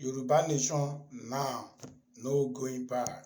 Yoruba nation now, no going back.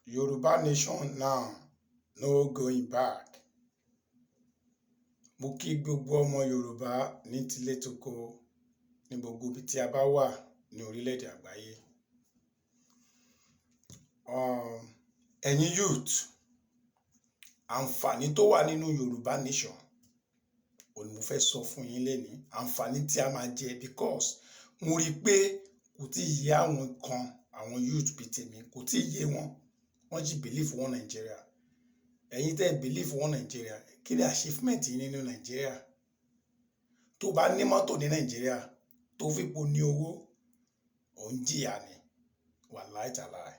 Yoruba nation now, no going back. Mo kí gbogbo ọmọ Yorùbá ní tilé toko ní gbogbo ibi tí a bá wà ní orílẹ̀-èdè àgbáyé. Ẹ̀yin youth, àǹfààní tó wà nínú Yorùbá nation òun ni mo fẹ́ sọ fún yín lénìí. Àǹfààní tí a máa jẹ because mo rí pé kò tí ì yé àwọn kan, àwọn youth bíi tèmi kò tí ì yé wọn. Wọ́n jí believe one Nigeria. Ẹ̀yin tẹ́ believe one Nigeria, kí ni achievement yín nínú Nigeria? Tó bá ní mọ́tò ní Nigeria, tó fi po ní owó, ò ń jìyà ni. Wàláì tàláì.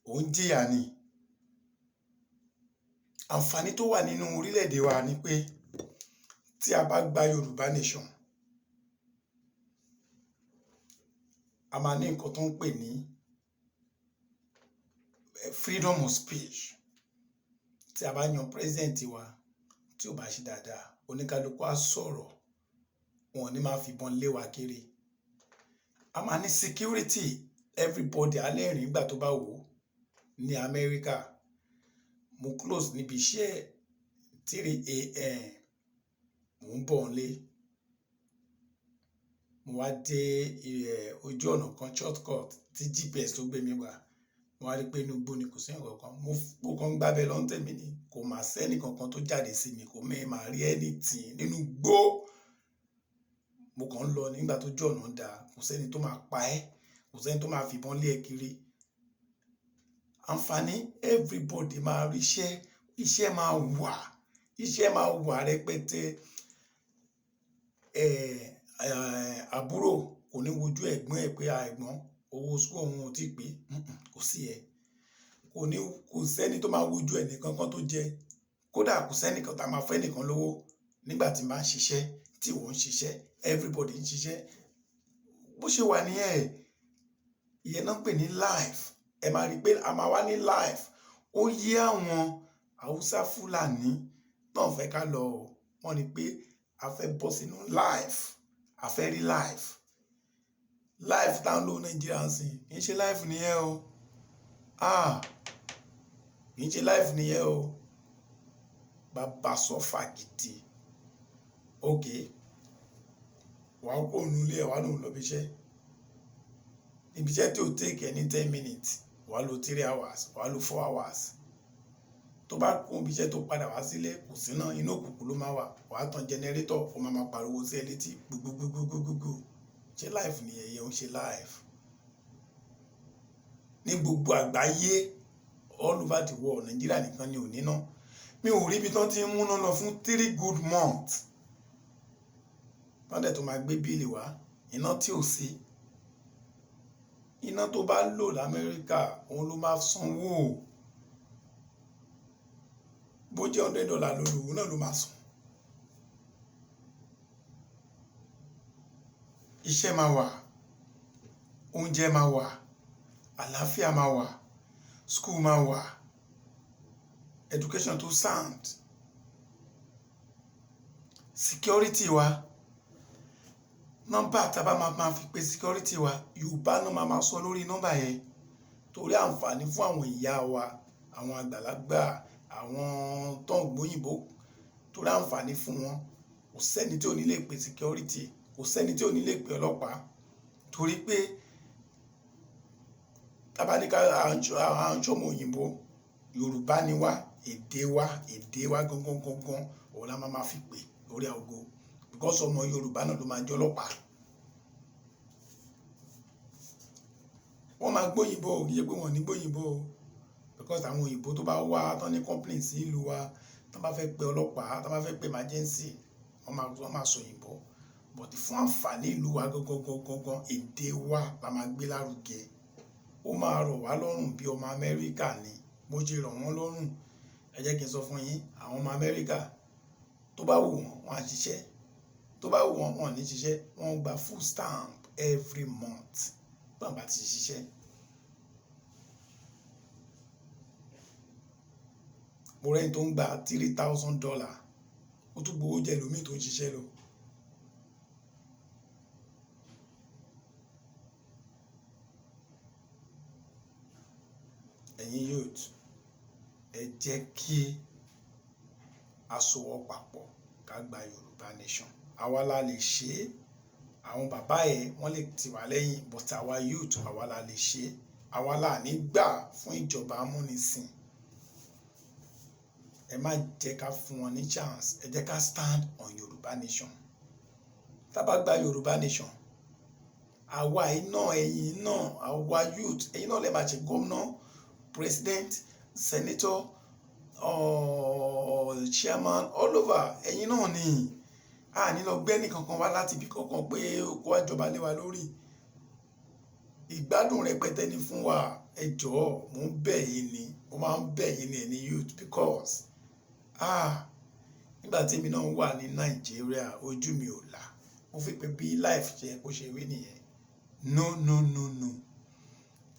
Ò ń jìyà ni. Àǹfààní tó wà nínú orílẹ̀-èdè wa ni pé tí a bá gba Yorùbá nation, a máa ní nǹkan tó ń pè ní freedom of speech. Tí a bá yan president wa tí ó bá ṣe dáadáa, oníkálukú á sọ̀rọ̀, wọn ò ní máa fìbọn lé wa kiri. A máa ní security, everybody á lè rìn nígbà tó bá wò ó. Ní Amẹ́ríkà, mo close níbi iṣẹ́ 3 a.m. mo ń bọ̀ nílé. Mo wá dé ojú ọ̀nà kan shortcut tí GPS tó gbé mi wá. Mo wá rí pé inú igbó ni, kò sí nǹkan kan. Mo kàn gbábẹ́ lọ tèmi ni, kò máa sẹ́ni kankan tó jáde sí mi, kò máa rí anything nínú igbó. Mo kàn ń lọ nígbà tó jọ ọ̀nà dà, kò sẹ́ni tó máa pa ẹ́, kò sẹ́ni tó máa fìbọn lé ẹ kiri. Àǹfààní, everybody máa rí iṣẹ́, iṣẹ́ máa wà rẹpẹtẹ. Àbúrò kò ní wojú ẹ̀gbọ́n ẹ̀ pé ẹ̀gbọ́n owó school òun ò tí pé, kò sí ẹ. Kò sẹ́ni tó máa wojú ẹnì kankan tó jẹ. Kódà kò sẹ́ni kan tá máa fẹ́ nìkan lówó nígbà tí máa ń ṣiṣẹ́, tí òun ń ṣiṣẹ́, everybody ń ṣiṣẹ́. Bó ṣe wà nìyẹn, ìyẹn náà ń pè ní life. Ẹ máa rí pé a máa wá ní life. Ó yé àwọn Haúsá Fúlàní náà fẹ́ ká lọ. Wọ́n ní pé a fẹ́ bọ́ sínú life. A fẹ́ rí life. Life tá ń lò Nàìjíríà sí, kì í ṣe life nìyẹn o. Kì í ṣe life nìyẹn o. Bàbá sọ́fà gidi. Okay. Wà á kó nulẹ̀ ẹ̀ wá lóun lọ bí iṣẹ́. Ibi iṣẹ́ tí ó take any 10 minutes, wà á lo 3 hours, wà á lo 4 hours. Tó bá kó ibi iṣẹ́ tó padà wá sílé, kò sí náà, inú òkùnkùn ló máa wà. Wà á tan generator, ó máa pariwo sí ẹ létí gbogbogbogbogbò. Ṣé life nìyẹn? Ìyẹn ò ń ṣe life. Ní gbogbo àgbáyé, all over the world, Nàìjíríà nìkan ni ò ní ná. Mi ò rí ibi tán tí ń múná lọ fún 3 good months. Wọ́n dẹ̀ tó máa gbé bíìlì wá, iná tí ò sí. Iná tó bá lò l'Amẹ́ríkà, òun ló máa sanwó. Bó jẹ́ $100 ló lò, òun náà ló máa san. Iṣẹ́ máa wà, oúnjẹ máa wà, àlàáfíà máa wà. school máa wà, education tó sound, security wa, nọ́mbà tá a bá máa fi pe security wa Yorùbá náà máa sọ lórí nọ́mbà yẹn torí àǹfààní fún àwọn ìyá wa, àwọn àgbàlagbà, àwọn tó ń gbóyìnbó, torí àǹfààní fún wọn. Kò sẹ́ni tí ò ní lè pe security, kò sẹ́ni tí ò ní lè pe ọlọ́pàá torí pé tábánikà àjọmọ òyìnbó Yorùbá ni wá, èdè wa gangan òun la máa fi pè lórí aago because ọmọ Yorùbá náà ló máa jẹ́ ọlọ́pàá. Wọ́n máa gbóyìnbó yẹ pé wọ́n ní gbóyìnbó because àwọn òyìnbó tó bá wá tán ní complaint sí ìlú wa tán bá fẹ́ pe ọlọ́pàá tán bá fẹ́ pe emergency wọ́n máa sọ òyìnbó but fún àǹfààní ìlú wa gangan èdè wa la máa gbé lárugẹ. Ó máa rọ̀ wá lọ́rùn bí ọmọ Amẹ́ríkà ni bó ṣe rọ̀ wọ́n lọ́rùn. Ẹ jẹ́ kí n sọ fún yín, àwọn ọmọ Amẹ́ríkà tó bá wù wọ́n á ṣiṣẹ́, tó bá wù wọ́n wọn ní ṣiṣẹ́, wọ́n gba full stamp every month tó bá ti ṣiṣẹ́. Mo rẹ́ni tó ń gba $3,000 ó tún gbowó jẹ lómìn tó ń ṣiṣẹ́ lọ. Ẹ̀yin youth, ẹ jẹ́ kí a sowọ́ papọ̀ ká gba Yorùbá nation. Àwa la lè ṣe é, àwọn bàbá ẹ̀ wọ́n lè tì wá lẹ́yìn but àwa youth àwa la lè ṣe é. Àwa la ní gbà fún ìjọba amúnisìn. Ẹ má jẹ́ ká fún wọn ní chance, ẹ jẹ́ ká stand on Yorùbá nation. Tá bá gba Yorùbá nation, àwa iná ẹ̀yin náà, àwa youth ẹ̀yin náà lè máa ṣe gómìnà, president, senator, chairman all over. Ẹ̀yin náà ni a ní lọ gbẹ́ni kankan wá láti ibi kankan pé kó àjọba lé wa lórí. Ìgbádùn rẹpẹtẹ ni fún wa. Ẹ jọ̀ọ́ mo ń bẹ̀ yín ni, mo máa ń bẹ̀ yín ni ẹni youth because nígbà tí èmi náà wà ní Nàìjíríà ojú mi ò là. Mo fi pé bí life jẹ́ kó ṣe rí nìyẹn. No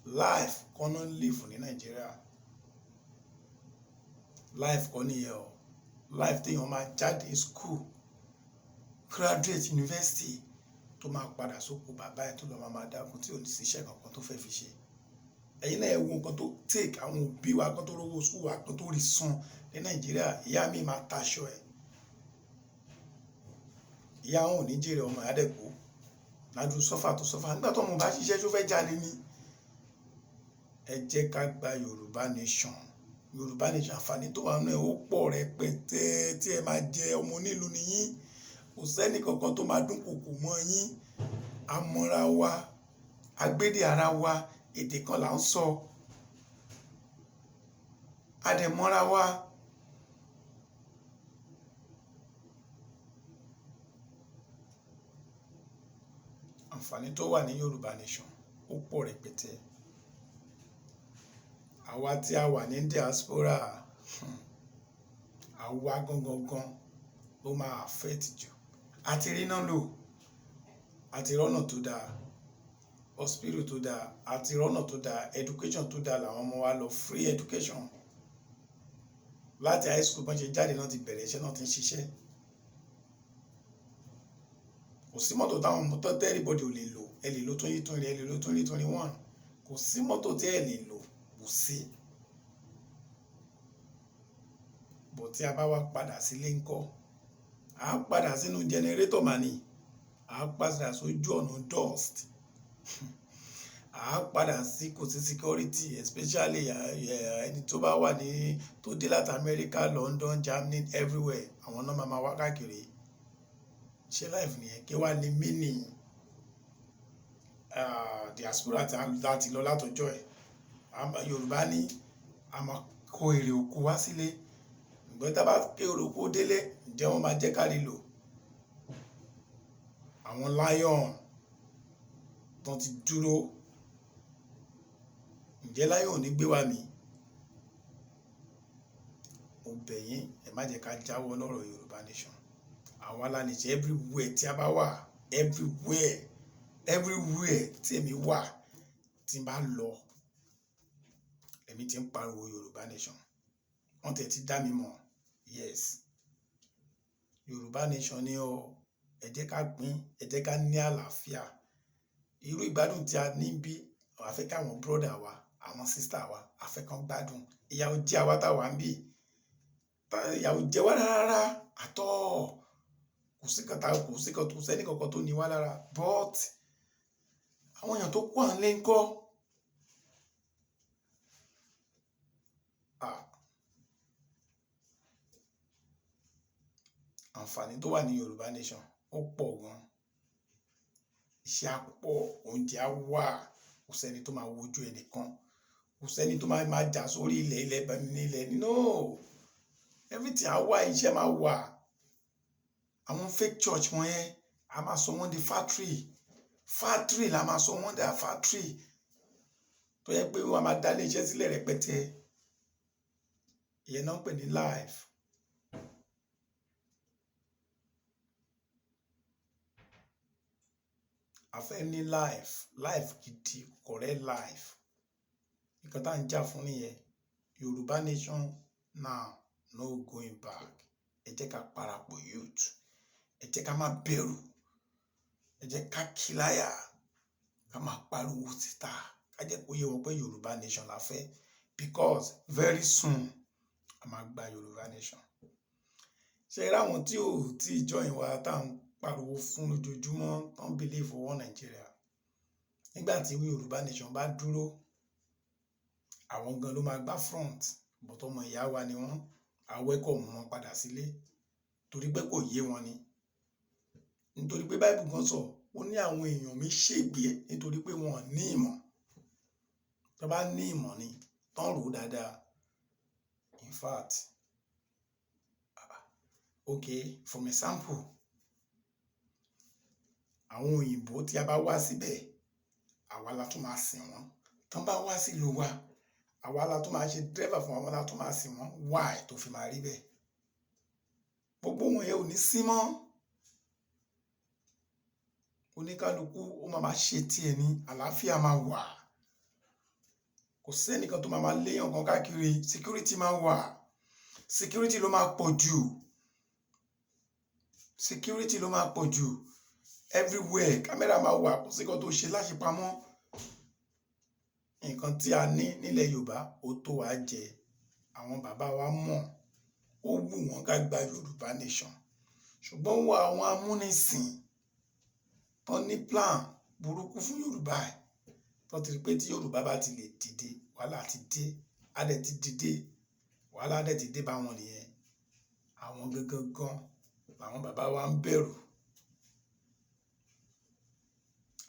life kọ́ náà live ní Nàìjíríà. Life kọ́ nìyẹn o. Life téèyàn máa jáde school, graduate university tó máa padà sóko bàbá ẹ̀ tó lọ máa dákun tí ò ní ṣiṣẹ́ kankan tó fẹ́ fi ṣe. Ẹ̀yin náà ẹ wo nǹkan tó take àwọn òbí wa kan tó rówó school wa kan tó rí san ní Nàìjíríà. Ìyá mi máa taṣọ ẹ̀, ìyá wọn ò ní jèrè ọmọ àdẹ́kù lájú sọ́fà tó sọ́fà nígbà tó ọmọ bá ṣiṣẹ́ tó fẹ́ jáde ní. Ẹ jẹ́ ká gba Yorùbá nation. Yorùbá nation àǹfààní tó wà nínú ẹ̀ ó pọ̀ rẹpẹtẹ tí ẹ máa jẹ ọmọ onílùú nìyí. Kò sẹ́ni kankan tó máa dúnkòkò mọ́ yín. Amọ̀ra wa, agbédè ara wa, èdè kan là ń sọ. Adẹ̀mọ́ra wa. Àǹfààní tó wà ní Yorùbá nation ó pọ̀ rẹpẹtẹ. Àwa tí a wà ní diaspora, àwa gangan ló máa affect jù. Àti rí náà lò, àti rọ́nà tó dáa, hospital tó dáa, àti rọ́nà tó dáa, education tó dáa làwọn ọmọ wa lọ free education. Láti high school bọ́n ṣe jáde náà ti bẹ̀rẹ̀ iṣẹ́ náà ti ń ṣiṣẹ́. Kò sí mọ́tò táwọn mọ́tò everybody ò lè lò. Ẹ lè lo 2020, ẹ lè lo 2021. Kò sí mọ́tò tí ẹ lè lò, kò sí. Bọ̀ tí a bá wá padà sílé ńkọ́, a padà sínú generator mani, a padà sójú ọ̀nà dust, a padà sí kò sí security especially ẹni tó bá wà ní tó dé láti America, London, Germany, everywhere àwọn náà máa wá káàkiri. Ṣé life nìyẹn kí wá ní meaning diaspora láti lọ látọjọ́ ẹ̀. Yorùbá ní a máa kó èrè oko wá sílé. Ìgbẹ́ tá bá ké èrè oko délé ǹjẹ́ wọ́n máa jẹ́ ká lè lò. Àwọn lion tó ti dúró, ǹjẹ́ lion ò ní gbé wa mì? Mo bẹ̀ yín ẹ má jẹ́ ká jáwọ́ lọ́rọ̀ Yorùbá nation. Àwa la lè ṣe everywhere tí a bá wà, everywhere tí èmi wà tí n bá lọ. èmi ti ń pariwo Yorùbá nation, wọ́n tẹ̀ ti dá mi mọ̀, yes, Yorùbá nation ni o, ẹ jẹ́ ká gbìn, ẹ jẹ́ ká ní àlàáfíà. Irú ìgbádùn tí a ní bí, a fẹ́ káwọn brother wa, àwọn sister wa, a fẹ́ kán gbádùn. Ìyà ò jẹ àwa tá wà ń bí, ìyà ò jẹ wá rárá àtọ́, kò sí sẹ́ni kankan tó ní wá lára, but àwọn èèyàn tó kú à ń lé ńkọ́. Àǹfààní tó wà ní Yorùbá nation ó pọ̀ gan, iṣẹ́ á pọ̀, oúnjẹ á wà, kò sẹ́ni tó máa wojú ẹnìkan, kò sẹ́ni tó máa jà sórí ilẹ̀ no, everything á wà, iṣẹ́ máa wà. Àwọn fake church wọn yẹn a máa sọ wọ́n di factory la máa sọ wọ́n di factory tó yẹ pé wọ́n máa dá ilé iṣẹ́ sílẹ̀ rẹpẹtẹ. Ìyẹn náà ń pè ní life. A fẹ́ ní life gidi, correct life. Nǹkan tá à ń jà fún nìyẹn. Yorùbá nation now, no going back. Ẹ jẹ́ ká parapọ̀ youth, ẹ jẹ́ ká má bẹ̀rù, ẹ jẹ́ ká kíláyà, ká má pariwo síta, ká jẹ́ kó yé wọn pé Yorùbá nation la fẹ́, because very soon a máa gba Yorùbá nation. Ṣé ráwọn tí ò tí join wa tá à ń pariwo fún lójoojúmọ́ tó ń believe owó Nàìjíríà, nígbà tí Yorùbá nation bá dúró, àwọn gan ló máa gbá front, but ọmọ ìyá wa ni wọ́n, a welcome wọn padà sílé torí pé kò yé wọn ni. Nítorí pé Bible gan sọ ó ní àwọn èèyàn mi ṣègbé nítorí pé wọn ò ní ìmọ̀. Tó bá ní ìmọ̀ ni tán rò dáadáa. In fact, okay, for example, àwọn òyìnbó tí a bá wá síbẹ̀, àwa la tún máa sìn wọ́n. Tán bá wá sílùú wa, àwa la tún máa ṣe driver fún àwọn la tún máa sìn wọ́n. Why tó fi máa rí bẹ́ẹ̀? Gbogbo wọn yẹn ò ní sí mọ́. Oníkálukú ó máa ṣe tiẹ̀ ní, àlàáfíà máa wà. Kò sẹ́nìkan tó máa léyàn kan káàkiri, security máa wà. Security ló máa pọ̀ jù. Security ló máa pọ̀ jù. Everywhere camera máa wà, kò sí nǹkan tó ṣe láṣepamọ́. Nǹkan tí a ní nílẹ̀ Yorùbá ó tó wá jẹ. Àwọn bàbá wa mọ̀, ó wù wọ́n ká gba Yorùbá nation. Ṣùgbọ́n wọ àwọn amúnisìn tó ní plan burúkú fún Yorùbá ẹ̀, tó ti rí pé tí Yorùbá bá ti lè dìde, wàhálà ti dé, á dẹ̀ ti dìde, wàhálà dẹ̀ ti dé bá wọn nìyẹn. Àwọn gangan làwọn bàbá wa ń bẹ̀rù.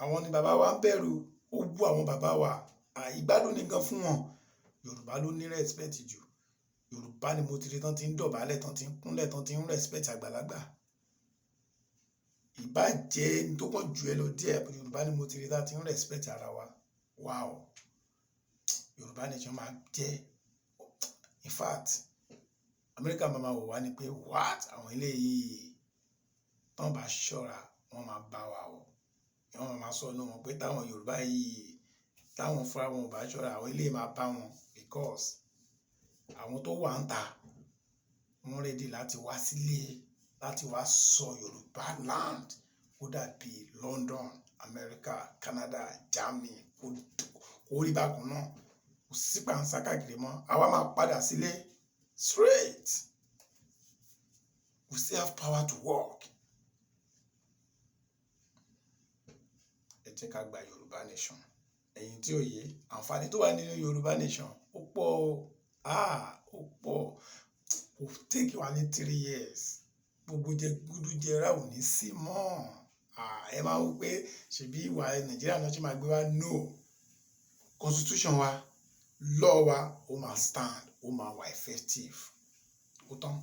Àwọn ni bàbá wa ń bẹ̀rù, ó bú àwọn bàbá wa, ìgbádùn nìkan fún wọn. Yorùbá ló ní respect jù. Yorùbá ni mo ti rí tán ti ń dọ̀bálẹ̀, tán ti ń kúnlẹ̀, tán ti ń respect àgbàlagbà. Ìbá jẹ́ ẹni tó kàn jù ẹ lọ díẹ̀, Yorùbá ni mo ti rí tán ti ń respect ara wa. Wow, Yorùbá nation máa jẹ́, in fact, Amẹ́ríkà máa wò wá ní pé what, àwọn eléyìí tán bá ṣọ́ra wọ́n máa bá wa o. Wọ́n máa sọ ọ́nà wọn pé táwọn Yorùbá yìí, táwọn fúnra wọn ò bá ṣọ́ra, àwọn eléyìí máa bá wọn, because àwọn tó wà ń ta wọ́n ready láti wá sílé, láti wá sọ Yorùbá land ó dàbí London, America, Canada, Germany, kó rí bákan náà, kò sí pàǹsá káàkiri mọ́. Àwa máa padà sílé straight. We still have power to work. Ẹ jẹ́ ká gba Yorùbá nation. Ẹ̀yin tí ò yé, àǹfààní tó wà nínú Yorùbá nation ó pọ̀ o. Ó pọ̀. Kò take wa ní 3 years. Gbogbo jẹ gúdú jẹrá ò ní sí mọ́. Ẹ máa wò pé ṣebí ìwà Nàìjíríà náà ṣe máa gbé wa, no. Constitution wa, law wa ó máa stand, ó máa wà effective. Ó tán.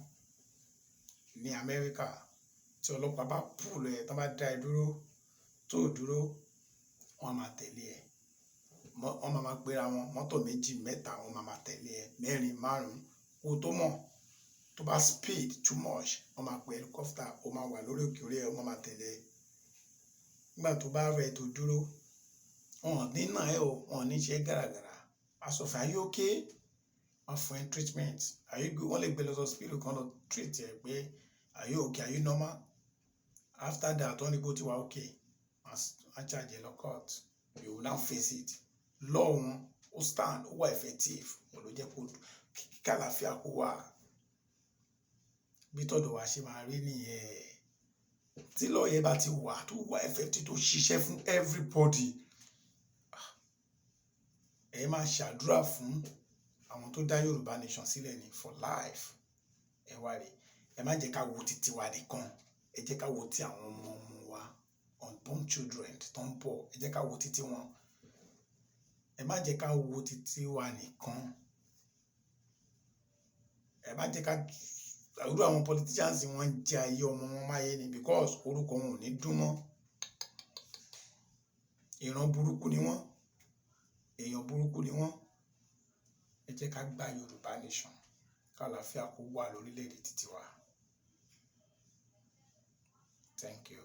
Ní Amẹ́ríkà tí ọlọ́pàá bá pull ẹ, tán bá dá ẹ dúró, tó dúró, wọ́n máa tẹ̀lé ẹ. Wọ́n máa gbéra wọn, mọ́tò 2, 3 wọ́n máa tẹ̀lé ẹ, 4, 5. Kó tó mọ̀, tó bá speed too much, wọ́n máa pe helicopter, ó máa wà lórí òkè orí ẹ, wọ́n máa tẹ̀lé ẹ. Nígbà tó bá rẹ̀ tó dúró, wọn ò ní nà ẹ́ o, wọn ò ní ṣe gàràgàrà. asòfin are you okay wọ́n fún ẹ treatment are you good wọ́n lè gbé lọ hospital kan lọ treat ẹ pé are you okay are you normal after that wọ́n ní kó ti wà okay wọ́n charge ẹ lọ court you will now face it law wọn ó stand ó wà effective wọn ló jẹ́ kó kàlàáfíà kó wà bí tọ́dọ̀ wa ṣe máa rí nìyẹn tí lọ́ọ̀yẹ bá ti wà tó wà effective tó ṣiṣẹ́ fún everybody ẹ máa ṣàdúrà fún àwọn tó dá Yorùbá nation sílẹ̀ ní for life ẹ wá rí ẹ má jẹ́ ká wo títí wa nìkan ẹ jẹ́ ká wo ti àwọn ọmọ wa unborn children tó ń bọ̀ ẹ jẹ́ ká wo títí wọn ẹ má jẹ́ ká wo títí wa nìkan ẹ má jẹ́ ká irú àwọn politicians wọn ń jẹ ayé ọmọ wọn máyé ni because orúkọ wọn ò ní dún mọ́ ìran burúkú ni wọ́n èèyàn burúkú ni wọ́n ẹ jẹ́ ká gba Yorùbá nation kàlàáfíà kó wà lórílẹ̀‐èdè títí wa. Thank you.